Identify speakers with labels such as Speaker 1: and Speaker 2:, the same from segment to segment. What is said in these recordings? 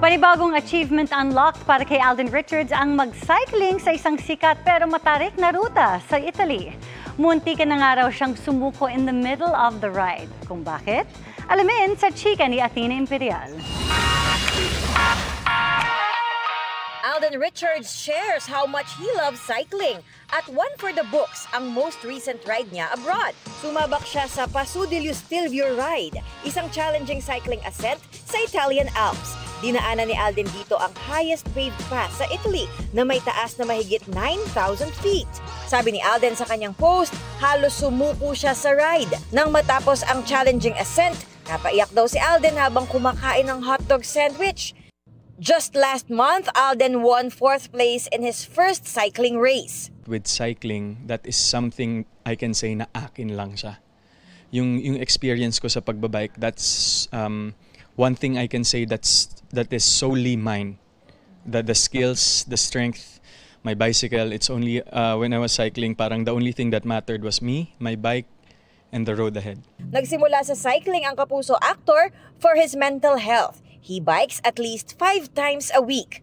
Speaker 1: Panibagong achievement unlocked para kay Alden Richards ang mag-cycling sa isang sikat pero matarik na ruta sa Italy. Munti ka na nga raw siyang sumuko in the middle of the ride. Kung bakit? Alamin sa chika ni Athena Imperial.
Speaker 2: Alden Richards shares how much he loves cycling at one for the books ang most recent ride niya abroad. Sumabak siya sa Passo dello Stelvio ride, isang challenging cycling ascent sa Italian Alps. Dinaanan ni Alden dito ang highest paved pass sa Italy na may taas na mahigit 9,000 feet. Sabi ni Alden sa kanyang post, halos sumuko siya sa ride. Nang matapos ang challenging ascent, napaiyak daw si Alden habang kumakain ng hotdog sandwich. Just last month, Alden won 4th place in his first cycling race.
Speaker 3: With cycling, that is something I can say na akin lang siya. Yung experience ko sa pagbabike, that's one thing I can say that is solely mine. The skills, the strength, my bicycle, it's only when I was cycling, parang the only thing that mattered was me, my bike, and the road ahead. Nagsimula
Speaker 2: sa cycling ang Kapuso actor for his mental health. He bikes at least 5 times a week.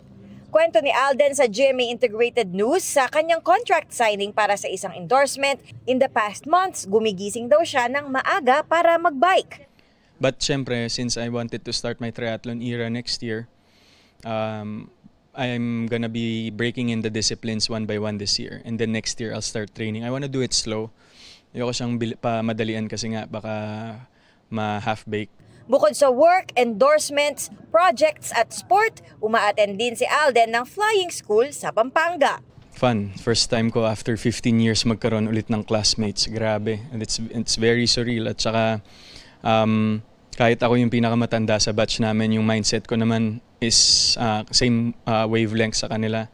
Speaker 2: Kwento ni Alden sa GMA Integrated News sa kanyang contract signing para sa isang endorsement. In the past months, gumigising daw siya ng maaga para magbike.
Speaker 3: But syempre, since I wanted to start my triathlon era next year, I'm gonna be breaking in the disciplines one by one this year. And then next year, I'll start training. I wanna do it slow. Ayoko siyang madalian kasi nga baka ma-half-bake.
Speaker 2: Bukod sa work, endorsements, projects at sport, uma-attend din si Alden ng flying school sa Pampanga.
Speaker 3: Fun. First time ko after 15 years magkaroon ulit ng classmates. Grabe. And it's very surreal. At saka kahit ako yung pinakamatanda sa batch namin, yung mindset ko naman is same wavelength sa kanila.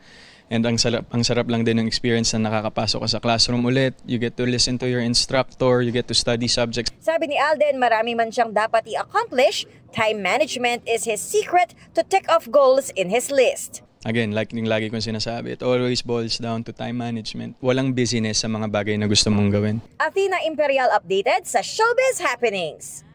Speaker 3: And ang sarap lang din ng experience na nakakapasok ka sa classroom ulit. You get to listen to your instructor, you get to study subjects.
Speaker 2: Sabi ni Alden, marami man siyang dapat i-accomplish, time management is his secret to tick off goals in his list.
Speaker 3: Again, like yung lagi kong sinasabi, it always boils down to time management. Walang busyness sa mga bagay na gusto mong gawin.
Speaker 2: Athena Imperial updated sa Showbiz Happenings.